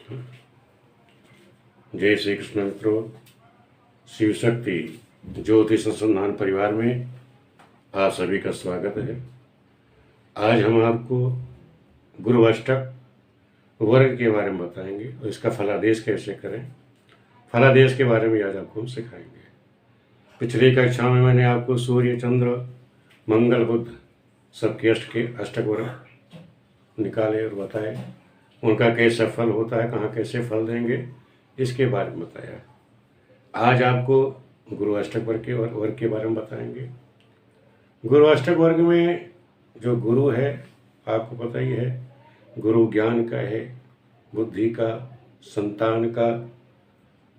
जय श्री कृष्ण मित्रों, शिव शक्ति ज्योतिष अनुसंधान परिवार में आप सभी का स्वागत है। आज हम आपको गुरु अष्टक वर्ग के बारे में बताएंगे और इसका फलादेश कैसे करें। फलादेश के बारे में आज आपको हम सिखाएंगे। पिछली कक्षा में मैंने आपको सूर्य, चंद्र, मंगल, बुध सबके अष्टक वर्ग निकाले और बताए, उनका कैसा फल होता है, कहाँ कैसे फल देंगे, इसके बारे में बताया। आज आपको गुरु अष्टक वर्ग के बारे में बताएंगे। गुरु अष्टक वर्ग में जो गुरु है, आपको पता ही है, गुरु ज्ञान का है, बुद्धि का, संतान का,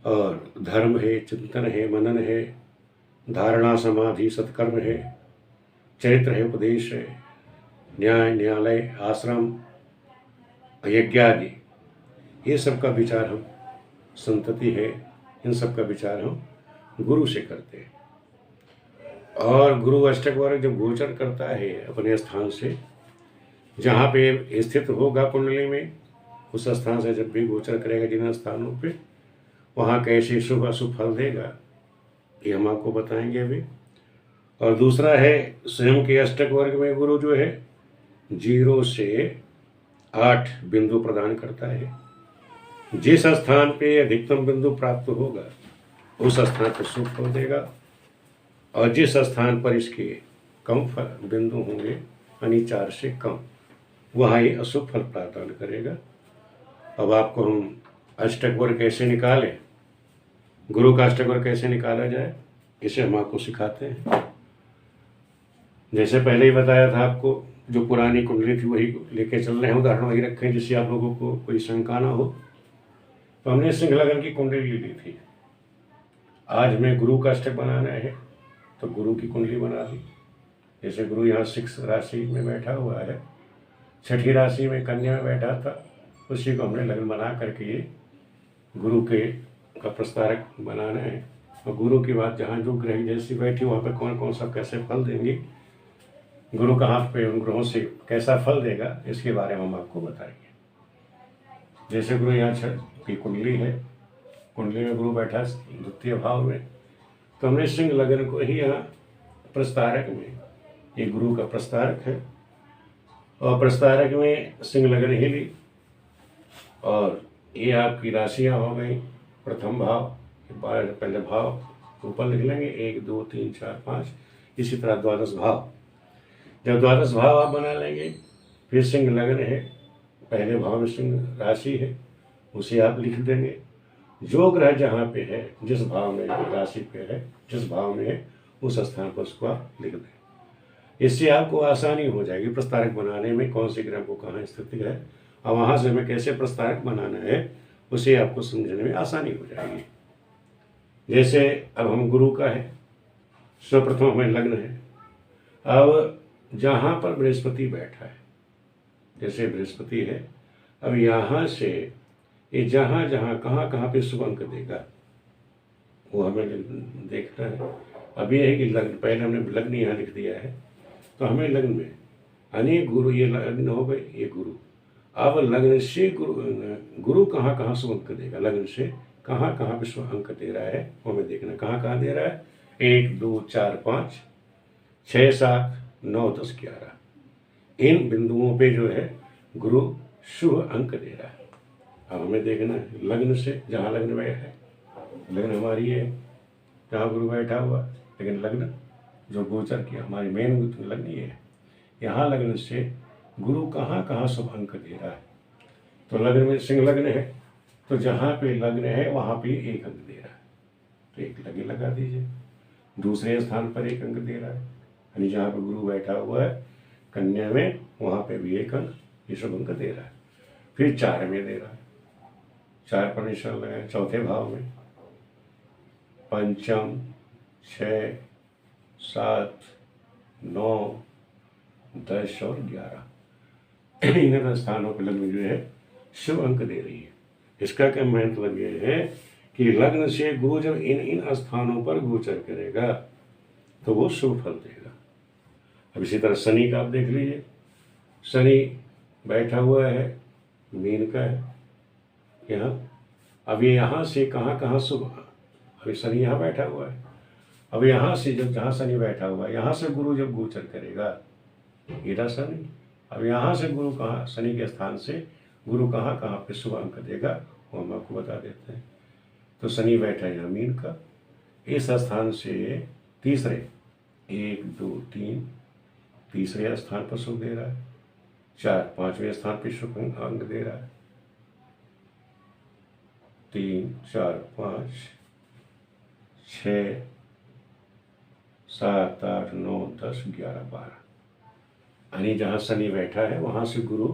और धर्म है, चिंतन है, मनन है, धारणा, समाधि, सत्कर्म है, चरित्र है, उपदेश है, न्याय, न्यायालय, आश्रम, यज्ञादि, ये सब का विचार हम, संतति है, इन सब का विचार हम गुरु से करते हैं। और गुरु अष्टक वर्ग जब गोचर करता है अपने स्थान से, जहाँ पे स्थित होगा कुंडली में, उस स्थान से जब भी गोचर करेगा जिन स्थानों पे, वहाँ कैसे शुभ अशुभ फल देगा, ये हम आपको बताएंगे अभी। और दूसरा है, स्वयं के अष्टक वर्ग में गुरु जो है 0 से 8 बिंदु प्रदान करता है। जिस स्थान पे अधिकतम बिंदु प्राप्त होगा उस स्थान पर शुभ फल देगा, और जिस स्थान पर इसके कम फल बिंदु होंगे, यानी 4 से कम, वहाँ ये अशुभ फल प्रदान करेगा। अब आपको हम अष्टक वर्ग कैसे निकालें, गुरु का अष्टक वर्ग कैसे निकाला जाए, इसे हम आपको सिखाते हैं। जैसे पहले ही बताया था आपको, जो पुरानी कुंडली थी वही लेके चल रहे हैं, उदाहरण वही रखें जिससे आप लोगों को कोई शंका ना हो। तो हमने सिंह लगन की कुंडली ली थी। आज हमें गुरु का अष्टक बनाना है तो गुरु की कुंडली बना दी। जैसे गुरु यहाँ 6 राशि में बैठा हुआ है, 6ठी राशि में कन्या में बैठा था, उसी को हमने लगन बना करके ये गुरु के का प्रस्तारक बनाना है। और गुरु की बात, जहाँ जो ग्रह जैसी बैठी वहाँ पर कौन कौन सा कैसे फल देंगे, गुरु कहाँ पे उन ग्रहों से कैसा फल देगा, इसके बारे में हम आपको बताएंगे। जैसे गुरु यहाँ 6 की कुंडली है, कुंडली में गुरु बैठा द्वितीय भाव में, तो हमने सिंह लगन को ही यहाँ प्रस्तारक में, ये गुरु का प्रस्तारक है, और प्रस्तारक में सिंह लगन ही ली। और ये आपकी राशियाँ हो गई। प्रथम भाव, पहले भाव ऊपर लिख लेंगे, 1 2 3 4 5, इसी तरह 12 भाव। जब 12 भाव आप बना लेंगे, फिर सिंह लगन है, पहले भाव में सिंह राशि है, उसे आप लिख देंगे। जो ग्रह जहाँ पे है, जिस भाव में राशि पे है, जिस भाव में है, उस स्थान पर उसको आप लिख दें। इससे आपको आसानी हो जाएगी प्रस्तारक बनाने में, कौन से ग्रह को कहाँ स्थित है, और वहाँ से हमें कैसे प्रस्तारक बनाना है, उसे आपको समझने में आसानी हो जाएगी। जैसे अब हम गुरु का है, सर्वप्रथम हमें लग्न है। अब जहाँ पर बृहस्पति बैठा है, जैसे बृहस्पति है, अब यहाँ से ये जहाँ जहाँ कहाँ कहाँ पे शुभ अंक देगा वो हमें देखना है। अब ये है कि लग्न, पहले हमने लग्न यहाँ लिख दिया है, तो हमें लग्न में अनेक गुरु, ये लग्न हो गए, ये गुरु। अब लग्न से गुरु कहाँ कहाँ शुभ अंक देगा, लग्न से कहाँ कहाँ पे शुभ अंक दे रहा है वो हमें देखना है। कहाँ कहाँ दे रहा है, 1 2 4 5 6 7 9 10 11, इन बिंदुओं पे जो है गुरु शुभ अंक दे रहा है। अब हमें देखना है लग्न से, जहाँ लग्न में है, लग्न हमारी है जहाँ गुरु बैठा हुआ, लेकिन लग्न जो गोचर किया, हमारी मेन लग्न ये है, यहाँ लग्न से गुरु कहाँ कहाँ शुभ अंक दे रहा है। तो लग्न में सिंह लग्न है, तो जहाँ पे लग्न है वहाँ पे 1 अंक दे रहा है, तो 1 लगे लगा दीजिए। दूसरे स्थान पर 1 अंक दे रहा है, यानी जहाँ पर गुरु बैठा हुआ है कन्या में, वहाँ पे भी 1 अंक ये शुभ अंक दे रहा है। फिर 4 में दे रहा है, 4 पर निशान लगाए, चौथे भाव में, पंचम, 6 7 9 10 और 11, इन स्थानों पर लग्न जो है शुभ अंक दे रही है। इसका क्या मतलब ये है कि लग्न से गुरु जब इन स्थानों पर गोचर करेगा तो वो शुभ फल देगा। अब इसी तरह शनि का आप देख लीजिए, शनि बैठा हुआ है, मीन का है, यहाँ। अब ये यहाँ से कहाँ कहाँ शुभ, अभी शनि यहाँ बैठा हुआ है। अब यहाँ से जब जहाँ शनि बैठा हुआ है, यहाँ से गुरु जब गोचर करेगा, ये रहा शनि। अब यहाँ से गुरु कहाँ, शनि के स्थान से गुरु कहाँ कहाँ पे शुभ अंक देगा वो हम आपको बता देते हैं। तो शनि बैठा है यहाँ मीन का, इस स्थान से तीसरे 1 2 3 तीसरे स्थान पर शुभ दे रहा है। 4 5वें स्थान पर शुभ अंक दे रहा है। 3 4 5 6 7 8 9 10 11 12, यानी जहाँ शनि बैठा है वहाँ से गुरु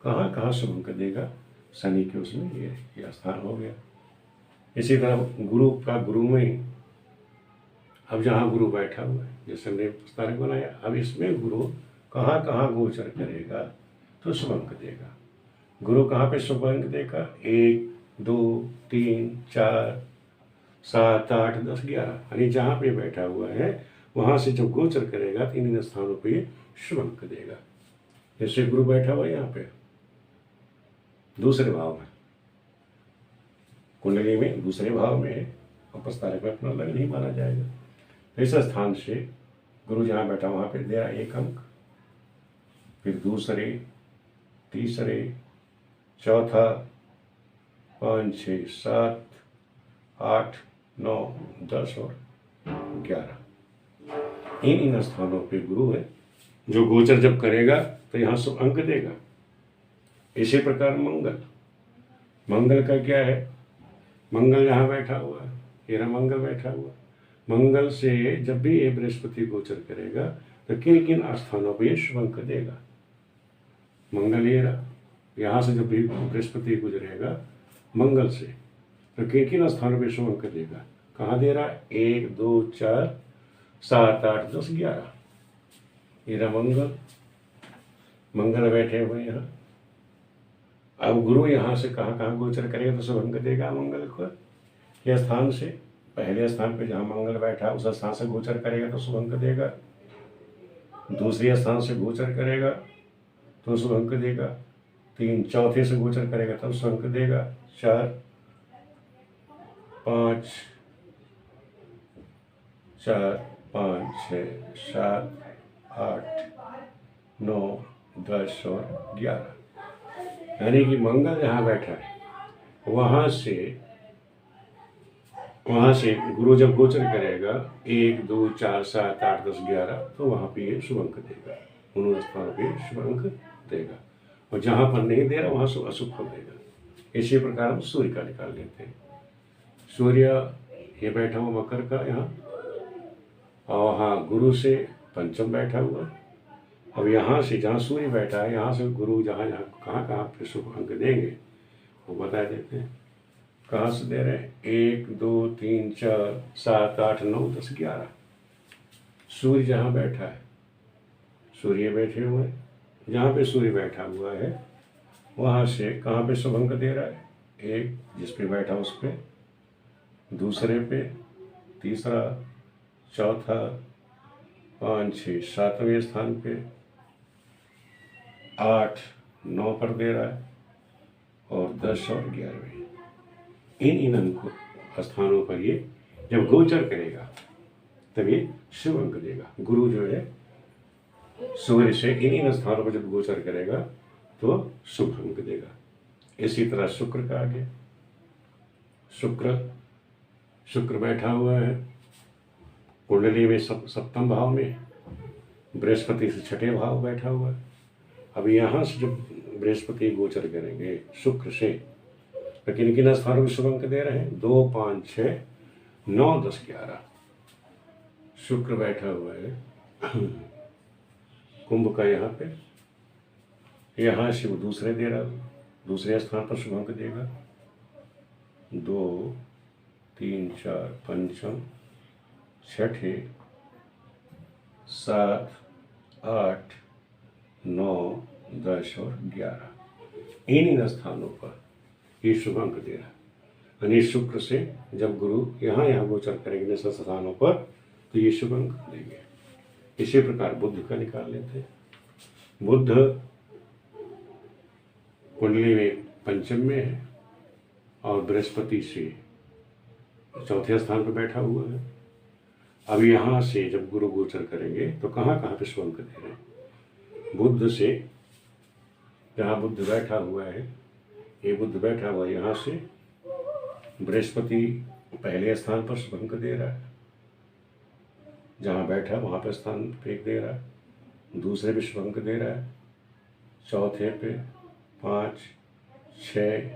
कहाँ कहाँ शुभ अंक देगा, शनि के उसमें ये स्थान हो गया। इसी तरह गुरु का गुरु में, अब जहाँ गुरु बैठा हुआ है, जैसे हमने प्रस्तारक बनाया, अब इसमें गुरु कहाँ कहाँ गोचर करेगा तो शुभ अंक देगा। गुरु कहाँ पे शुभ अंक देगा, 1 2 3 4 7 8 10 11, यानी जहाँ पे बैठा हुआ है वहाँ से जब गोचर करेगा तो इन स्थानों पे शुभ अंक देगा। जैसे गुरु बैठा हुआ है यहाँ पे दूसरे भाव में, कुंडली में दूसरे भाव में है, और प्रस्तारक में अपना अलग नहीं माना जाएगा। इस स्थान से गुरु जहाँ बैठा वहाँ पे दे रहा 1 अंक, फिर दूसरे, तीसरे, चौथा, 5 6 7 8 9 10 और 11, इन स्थानों पे गुरु है जो गोचर जब करेगा तो यहाँ शुभ अंक देगा। इसी प्रकार मंगल का क्या है, मंगल यहाँ बैठा हुआ है, ये मंगल बैठा हुआ। मंगल से जब भी ये बृहस्पति गोचर करेगा तो किन किन स्थानों पर ये शुभ अंक देगा। मंगल ये रहा, यहाँ से जब भी बृहस्पति गुजरेगा मंगल से तो किन किन स्थानों पर शुभ अंक देगा, कहाँ दे रहा है, 1 2 4 7 8 10 11, ये रहा मंगल बैठे हुए यहाँ। अब गुरु यहाँ से कहाँ कहाँ गोचर करेगा तो शुभ अंक देगा मंगल को। यह स्थान से पहले स्थान पे जहाँ मंगल बैठा उस स्थान से गोचर करेगा तो शुभ अंक देगा। दूसरे स्थान से गोचर करेगा तो शुभ अंक देगा। 3 चौथे से गोचर करेगा तब शुभ अंक देगा। 4 5 6 7 8 9 10 और 11, यानी कि मंगल जहाँ बैठा है वहाँ से गुरु जब गोचर करेगा 1 2 4 7 8 10 11 तो वहाँ पे ये शुभ अंक देगा, उन स्थानों पे शुभ अंक देगा। और जहाँ पर नहीं दे रहा वहाँ से अशुभ फल देगा। इसी प्रकार हम सूर्य का निकाल लेते हैं। सूर्य ये बैठा हुआ मकर का यहाँ, और हाँ गुरु से पंचम बैठा हुआ। अब यहाँ से जहाँ सूर्य बैठा है यहाँ से गुरु जहाँ जहाँ कहाँ कहाँ पे शुभ अंक देंगे वो बता देते हैं। कहाँ से दे रहे हैं, 1 2 3 4 7 8 9 10 11। सूर्य जहाँ बैठा है, सूर्य बैठे हुए हैं, जहाँ पे सूर्य बैठा हुआ है वहाँ से कहाँ पे शुभ अंक दे रहा है, 1 जिस पे बैठा उस पे, दूसरे पे, तीसरा, चौथा, 5 6 7वें स्थान पे, 8 9 पर दे रहा है, और 10 और 11वें। इन अंक स्थानों पर ये जब गोचर करेगा तब ये शुभ अंक देगा। गुरु जो है सूर्य से इन स्थानों पर जब गोचर करेगा तो शुभ अंक देगा। इसी तरह शुक्र का आगे, शुक्र बैठा हुआ है कुंडली में सप्तम भाव में, बृहस्पति से छठे भाव बैठा हुआ है। अब यहाँ से जब बृहस्पति गोचर करेंगे शुक्र से तो किन किन स्थानों में शुभ अंक दे रहे हैं, 2 5 6 9 10 11। शुक्र बैठा हुआ है कुंभ का यहाँ पे, यहाँ से वो दूसरे दे रहा, दूसरे स्थान पर शुभ अंक देगा। 2 3 4 पंचम, छठे, 7 8 9 10 और 11। इन स्थानों पर ये शुभ अंक दे रहा है। यानी शुक्र से जब गुरु यहाँ गोचर करेंगे इन स्थानों पर तो ये शुभ अंक देंगे। इसी प्रकार बुध का निकाल लेते हैं। बुध कुंडली में पंचम में है, और बृहस्पति से चौथे स्थान पर बैठा हुआ है। अब यहाँ से जब गुरु गोचर करेंगे तो कहाँ कहाँ पे शुभ अंक दे रहे हैं। बुध से, जहाँ बुध बैठा हुआ है, ये बुध बैठा हुआ है, यहाँ से बृहस्पति पहले स्थान पर शुभ अंक दे रहा है, जहाँ बैठा वहाँ पर स्थान पे दे रहा है। दूसरे पे शुभ अंक दे रहा है, चौथे पे 5, 6,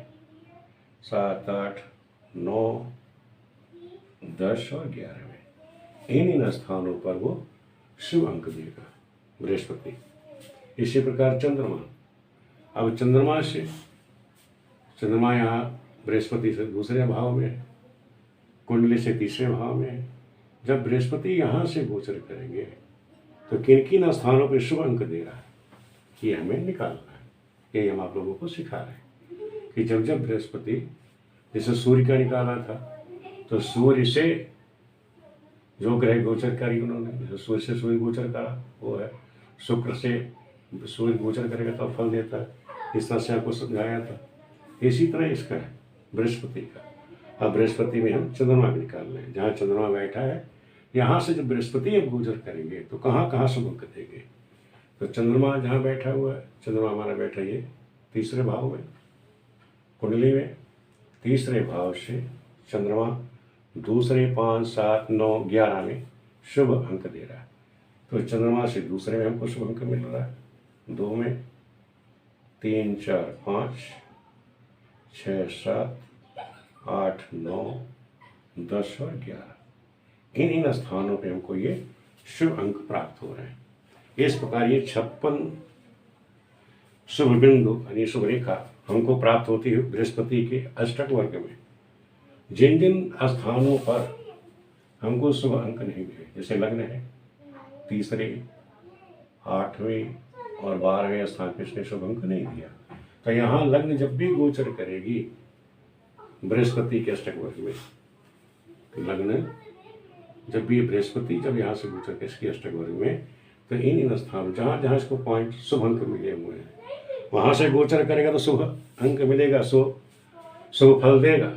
7, 8, 9, 10 और 11 में इन स्थानों पर वो शुभ अंक देगा बृहस्पति। इसी प्रकार चंद्रमा, अब चंद्रमा से, चंद्रमा यहाँ बृहस्पति से दूसरे भाव में है, कुंडली से तीसरे भाव में है। जब बृहस्पति यहाँ से गोचर करेंगे तो किन किन स्थानों पर शुभ अंक दे रहा है, ये हमें निकालना है। ये हम आप लोगों को सिखा रहे हैं कि जब जब बृहस्पति, जैसे सूर्य का निकाला था, तो सूर्य से जो ग्रह गोचर करी उन्होंने, जैसे सूर्य से सूर्य गोचर करा वो है, शुक्र से सूर्य गोचर करेगा तो फल देता है, इस तरह से आपको समझाया था। इसी तरह इसका है बृहस्पति का। अब बृहस्पति में हम चंद्रमा निकाल रहे हैं, जहाँ चंद्रमा बैठा है यहाँ से जब बृहस्पति अब गोचर करेंगे तो कहाँ कहाँ शुभ अंक देंगे। तो चंद्रमा जहाँ बैठा हुआ है, चंद्रमा हमारा बैठा ये तीसरे भाव में, कुंडली में तीसरे भाव से चंद्रमा दूसरे 5, 7, 9, 11 में शुभ अंक दे रहा है। तो चंद्रमा से दूसरे में हमको शुभ अंक मिल रहा है, 2 में, 3, 4, 5, 6, 7, 8, 9, 10 और 11 इन स्थानों पे हमको ये शुभ अंक प्राप्त हो रहे हैं। इस प्रकार ये 56 शुभ बिंदु यानी शुभ रेखा हमको प्राप्त होती है बृहस्पति के अष्टक वर्ग में। जिन जिन स्थानों पर हमको शुभ अंक नहीं मिले, जैसे लग्न है तीसरे, 8वें और 12वें स्थान पे इसने शुभ अंक नहीं दिया, तो यहाँ लग्न जब भी गोचर करेगी बृहस्पति के अष्टक वर्ग में, लग्न जब भी बृहस्पति जब यहाँ से गोचर इसकी अष्टक वर्ग में, तो इन स्थानों जहाँ जहाँ इसको पॉइंट शुभ अंक मिले हुए हैं वहाँ से गोचर करेगा तो शुभ अंक मिलेगा, शुभ फल देगा।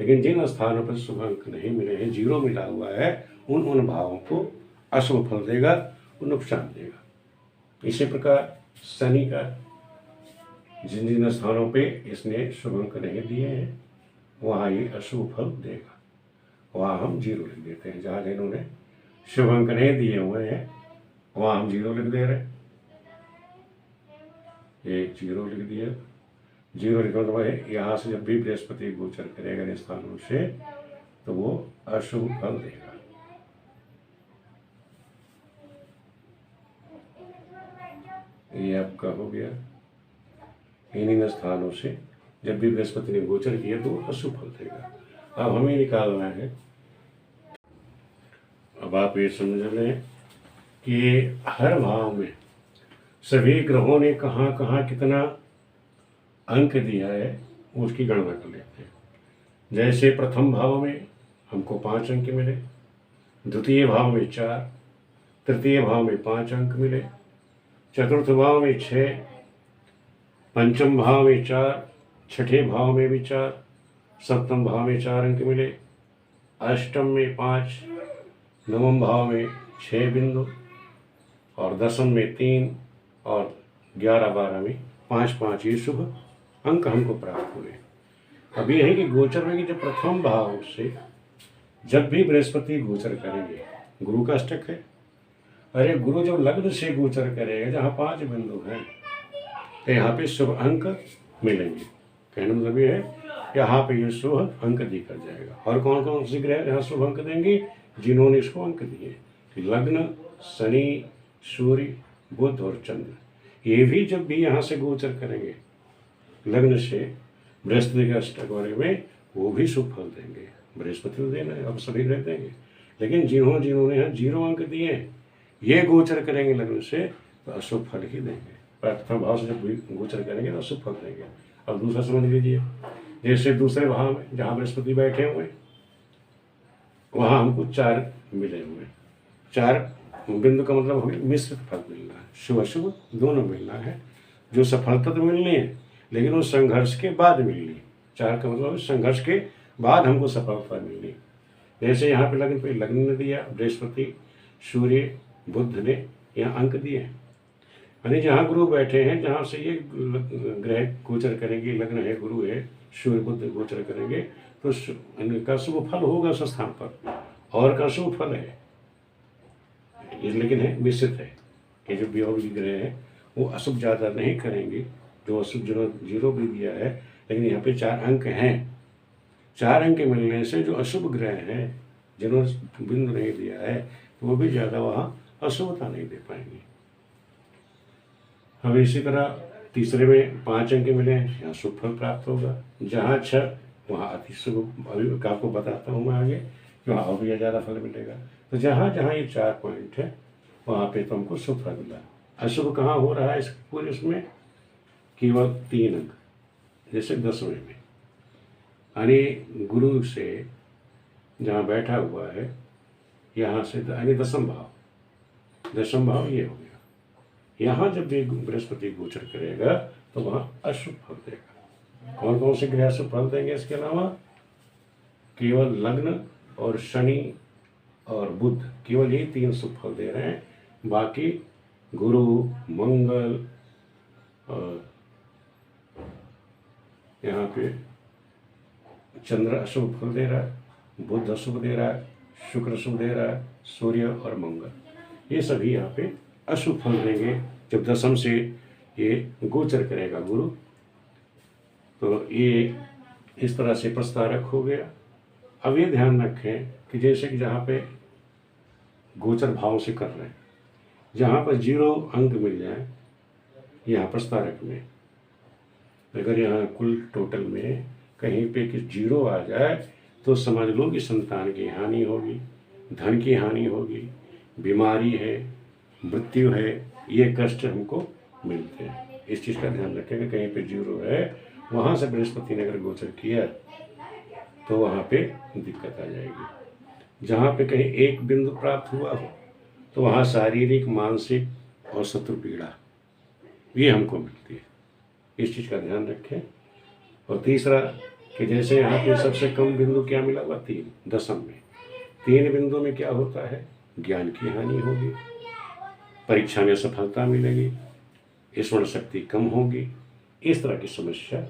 लेकिन जिन स्थानों पर शुभ अंक नहीं मिले हैं, 0 मिला हुआ है, उन भावों को अशुभ फल देगा, नुकसान देगा। इसी प्रकार शनि का जिन जिन स्थानों पे इसने शुभ अंक नहीं दिए हैं वहाँ ये अशुभ फल देगा, वहाँ हम 0 लिख देते हैं। जहाँ जिन्होंने शुभ अंक नहीं दिए हुए हैं वहाँ हम 0 लिख दे रहे हैं। ये 0 लिख दिया, 0 लिखने के बाद यहाँ से जब भी बृहस्पति गोचर करेगा इन स्थानों से तो वो अशुभ फल देगा। ये आपका हो गया। इन स्थानों से जब भी बृहस्पति ने गोचर किया तो अशुभ फल देगा। अब हमें निकालना है, अब आप ये समझ लें कि हर भाव में सभी ग्रहों ने कहाँ कहाँ कितना अंक दिया है उसकी गणना कर लेते हैं। जैसे प्रथम भाव में हमको 5 अंक मिले, द्वितीय भाव में 4, तृतीय भाव में 5 अंक मिले, चतुर्थ भाव में 6, पंचम भाव में 4, छठे भाव में भी 4, सप्तम भाव में 4 अंक मिले, अष्टम में 5, नवम भाव में 6 बिंदु और दसम में 3 और 11, 12 में 5 ये शुभ अंक हमको प्राप्त हुए। अब ये है कि गोचर में कि जब प्रथम भाव से जब भी बृहस्पति गोचर करेंगे, गुरु का अष्टक है, अरे गुरु जब लग्न से गोचर करेगा जहाँ 5 बिंदु हैं तो यहाँ पे शुभ अंक मिलेंगे। कहने मतलब ये है यहाँ पे ये शुभ अंक दिखा जाएगा। और कौन कौन से ग्रह यहाँ शुभ अंक देंगे? जिन्होंने इसको अंक दिए, लग्न, शनि, सूर्य, बुध और चंद्र। ये भी जब भी यहाँ से गोचर करेंगे लग्न से बृहस्पति के अष्टक वर्ग में, वो भी शुभ फल देंगे। बृहस्पति तो देना है, अब सभी ग्रह देंगे, लेकिन जिन्होंने यहाँ 0 अंक दिए ये गोचर करेंगे लग्न से तो अशुभ फल ही देंगे। प्रथम भाव से जब गोचर करेंगे तो अशुभ फल देंगे। अब दूसरा समझ लीजिए, जैसे दूसरे भाव में जहाँ बृहस्पति बैठे हुए वहाँ हमको 4 मिले हुए, 4 बिंदु का मतलब हो गया मिश्रित फल मिलना है, शुभ अशुभ दोनों मिलना है। जो सफलता तो मिलनी है लेकिन वो संघर्ष के बाद मिलनी है। 4 का मतलब संघर्ष के बाद हमको सफलता मिली। जैसे यहाँ पे लग्न ने दिया बृहस्पति, सूर्य, बुध ने यहाँ अंक दिए हैं। यानी जहाँ गुरु बैठे हैं, जहाँ से ये ग्रह गोचर करेंगे, लग्न है, गुरु है, सूर्य बुध गोचर करेंगे, तो इनका शुभ फल होगा उस स्थान पर। और का शुभ फल है ये, लेकिन है मिश्रित है कि जो भी और भी ग्रह है वो अशुभ ज़्यादा नहीं करेंगे। जो अशुभ जीरो भी दिया है, लेकिन यहाँ पे 4 अंक हैं। 4 अंक मिलने से जो अशुभ ग्रह हैं, जिन्होंने बिंदु नहीं दिया है, तो वो भी ज़्यादा वहाँ अशुभता नहीं दे पाएंगे। अब इसी तरह तीसरे में 5 अंक मिले हैं, यहाँ शुभ फल प्राप्त होगा। जहाँ 6 वहाँ अति शुभ, अभी आपको बताता हूँ मैं आगे कि वहाँ और भी ज़्यादा फल मिलेगा। तो जहाँ जहाँ ये 4 पॉइंट है वहाँ पे तो हमको शुभ फल मिला। अशुभ कहाँ हो रहा है इस पूरे उसमें? केवल 3 अंक, जैसे 10वें में, यानी गुरु से जहाँ बैठा हुआ है यहाँ से, यानी 10म भाव ये हो गया। यहाँ जब भी बृहस्पति गोचर करेगा तो वहाँ अशुभ फल देगा। कौन कौन से ग्रह अशुभ फल देंगे? इसके अलावा केवल लग्न और शनि और बुध, केवल यही 3 शुभ फल दे रहे हैं। बाकी गुरु, मंगल, और यहाँ पे चंद्र अशुभ फल दे रहा है, बुध अशुभ दे रहा है, शुक्र अशुभ दे रहा है, सूर्य और मंगल, ये सभी यहाँ पे अशुभ फल देंगे जब 10म से ये गोचर करेगा गुरु। तो ये इस तरह से प्रस्तारक हो गया। अब ये ध्यान रखें कि जैसे कि जहाँ पे गोचर भाव से कर रहे हैं, जहाँ पर 0 अंक मिल जाए यहाँ प्रस्तारक में, अगर यहाँ कुल टोटल में कहीं पे कि 0 आ जाए तो समझ लो कि संतान की हानि होगी, धन की हानि होगी, बीमारी है, मृत्यु है, ये कष्ट हमको मिलते हैं। इस चीज़ का ध्यान रखें कि कहीं पे 0 है, वहाँ से बृहस्पति ने अगर गोचर किया तो वहाँ पे दिक्कत आ जाएगी। जहाँ पे कहीं 1 बिंदु प्राप्त हुआ हो तो वहाँ शारीरिक, मानसिक और शत्रु पीड़ा ये हमको मिलती है। इस चीज़ का ध्यान रखें। और तीसरा कि जैसे यहाँ पे सबसे कम बिंदु क्या मिला हुआ? 3, 10म में। 3 बिंदु में क्या होता है? ज्ञान की हानि होगी, परीक्षा में सफलता मिलेगी, स्मरण शक्ति कम होगी, इस तरह की समस्या।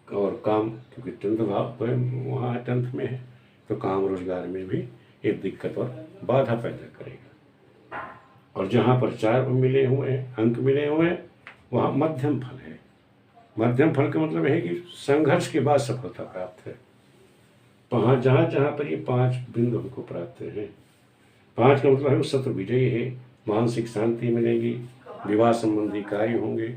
और काम, क्योंकि 10th भाव वहाँ 10th में है, तो काम रोजगार में भी एक दिक्कत और बाधा पैदा करेगा। और जहाँ पर 4 मिले हुए हैं, अंक मिले हुए हैं, वहाँ मध्यम फल है। मध्यम फल का मतलब है कि संघर्ष के बाद सफलता प्राप्त है। वहाँ जहाँ जहाँ पर ये 5 बिंदु हमको प्राप्त हैं, 5 का मतलब है वो शत्रु विजयी है, मानसिक शांति मिलेगी, विवाह संबंधी कार्य होंगे,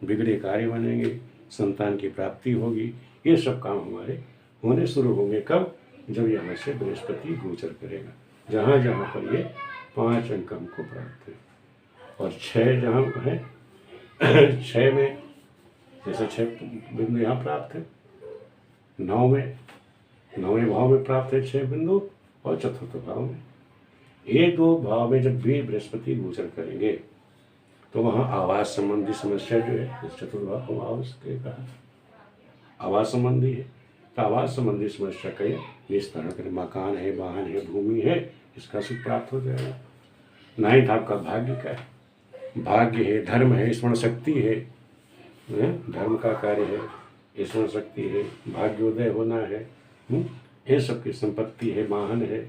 बिगड़े कार्य बनेंगे, संतान की प्राप्ति होगी। ये सब काम हमारे होने शुरू होंगे। कब? जब यहाँ से बृहस्पति गोचर करेगा, जहाँ जहाँ पर ये 5 अंक हमको प्राप्त है। और 6 जहाँ है 6 में, जैसे 6 बिंदु यहाँ प्राप्त है, 9वें भाव में प्राप्त है 6 बिंदु, और 4th भाव में। ये 2 भाव में जब भी बृहस्पति गोचर करेंगे तो वहाँ आवास संबंधी समस्या जो है, इस 4th भाव को आवास के कहा, आवास संबंधी है, तो आवास संबंधी समस्या का इस तरह के मकान है, वाहन है, भूमि है, इसका सुख प्राप्त हो जाएगा। 9th आपका भाग्य का है, भाग्य है, धर्म है, स्मरण शक्ति है, धर्म का कार्य है, स्मरण शक्ति है, भाग्योदय होना है, इन सब की संपत्ति है, वाहन है,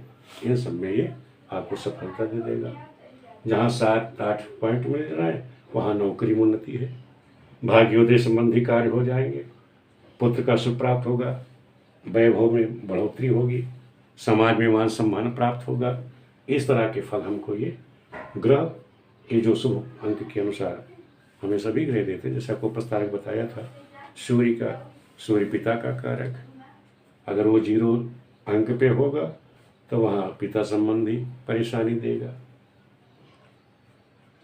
इन सब में ये आपको सफलता दे देगा। जहाँ 7-8 पॉइंट मिल रहा है वहाँ नौकरी में उन्नति है, भाग्योदय संबंधी कार्य हो जाएंगे, पुत्र का सुख प्राप्त होगा, वैभव में बढ़ोतरी होगी, समाज में मान सम्मान प्राप्त होगा। इस तरह के फल हमको ये ग्रह, ये जो शुभ अंक के अनुसार हमें सभी ग्रह देते हैं। जैसे आपको प्रस्तारक बताया था, सूर्य पिता का कारक, अगर वो 0 अंक पे होगा तो वहाँ पिता संबंधी परेशानी देगा,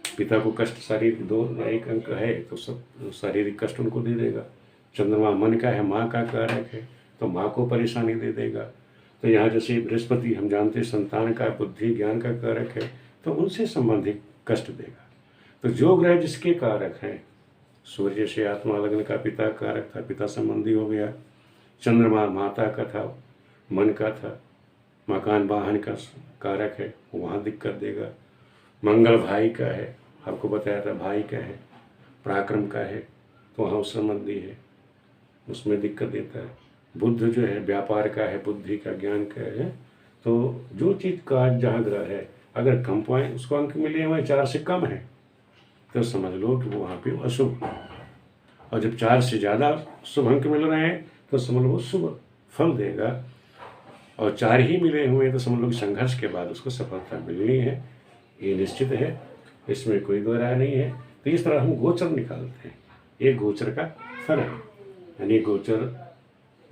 पिता को कष्ट, शारीरिक 1 अंक है तो सब शारीरिक कष्ट उनको दे देगा। चंद्रमा मन का है, माँ का कारक है, तो माँ को परेशानी दे देगा। तो यहाँ जैसे बृहस्पति हम जानते हैं संतान का, बुद्धि, ज्ञान का कारक है, तो उनसे संबंधित कष्ट देगा। तो जो ग्रह जिसके कारक हैं, सूर्य से आत्मा लग्न का पिता कारक था, पिता संबंधी हो गया, चंद्रमा माता का था, मन का था। मकान वाहन का कारक है, वो वहाँ दिक्कत देगा। मंगल भाई का है, आपको बताया था भाई का है। पराक्रम का है तो वहाँ उस संबंधी है, उसमें दिक्कत देता है। बुद्ध जो है व्यापार का है, बुद्धि का, ज्ञान का है। तो जो चीज़ का जहाँ ग्रह है, अगर कम पॉइंट उसको अंक मिले हुए 4 से कम है तो समझ लो कि वो वहाँ पे अशुभ है। और जब 4 से ज़्यादा शुभ अंक मिल रहे हैं तो समझ लो वो शुभ फल देगा। और 4 ही मिले हुए हैं तो समझ लो कि संघर्ष के बाद उसको सफलता मिलनी है, ये निश्चित है, इसमें कोई दो राय नहीं है। तो इस तरह हम गोचर निकालते हैं, एक गोचर का फल है। यानी गोचर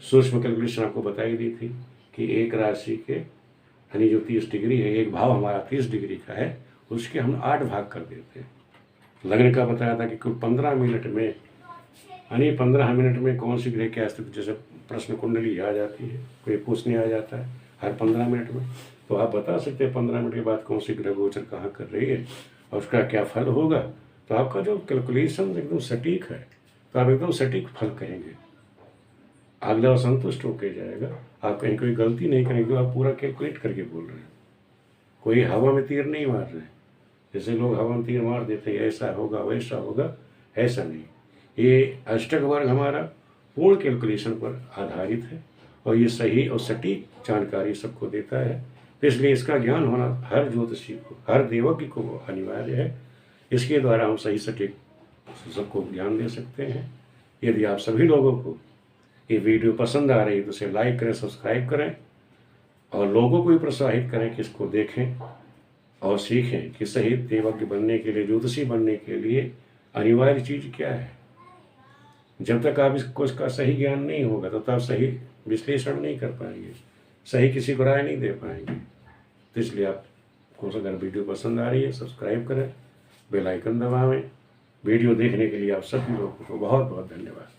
सूक्ष्म कैलकुलेशन आपको बताई दी थी कि एक राशि के यानी जो 30 डिग्री है, एक भाव हमारा 30 डिग्री का है, उसके हम 8 भाग कर देते हैं। लग्न का बताया था कि कुल 15 मिनट में, यानी 15 मिनट में कौन सी ग्रह क्या स्थिति, जैसे प्रश्न कुंडली आ जाती है, कोई पूछने आ जाता है हर 15 मिनट में, तो आप बता सकते हैं 15 मिनट के बाद कौन सी ग्रह गोचर कहाँ कर रही है और उसका क्या फल होगा। तो आपका जो कैलकुलेशन एकदम सटीक है, तो आप एकदम सटीक फल कहेंगे, अगला संतुष्ट होकर जाएगा। आप कहीं कोई गलती नहीं करेंगे, आप पूरा कैलकुलेट करके बोल रहे हैं, कोई हवा में तीर नहीं मार रहे हैं। जैसे लोग हवा में तीर मार देते हैं, ऐसा होगा वैसा होगा, ऐसा नहीं। ये अष्टक वर्ग हमारा पूर्ण कैलकुलेशन पर आधारित है और ये सही और सटीक जानकारी सबको देता है। तो इसलिए इसका ज्ञान होना हर ज्योतिषी को, हर देवज्ञ को अनिवार्य है। इसके द्वारा हम सही सटीक सबको ज्ञान दे सकते हैं। यदि आप सभी लोगों को ये वीडियो पसंद आ रही है तो इसे लाइक करें, सब्सक्राइब करें और लोगों को भी प्रोत्साहित करें कि इसको देखें और सीखें कि सही देवज्ञ बनने के लिए, ज्योतिषी बनने के लिए अनिवार्य चीज़ क्या है। जब तक आप इसका सही ज्ञान नहीं होगा तब तक आप सही विश्लेषण नहीं कर पाएंगे, सही किसी को राय नहीं दे पाएंगे। तो इसलिए आपको अगर वीडियो पसंद आ रही है सब्सक्राइब करें, बेल आइकन दबाएं। वीडियो देखने के लिए आप सभी लोगों को बहुत बहुत धन्यवाद।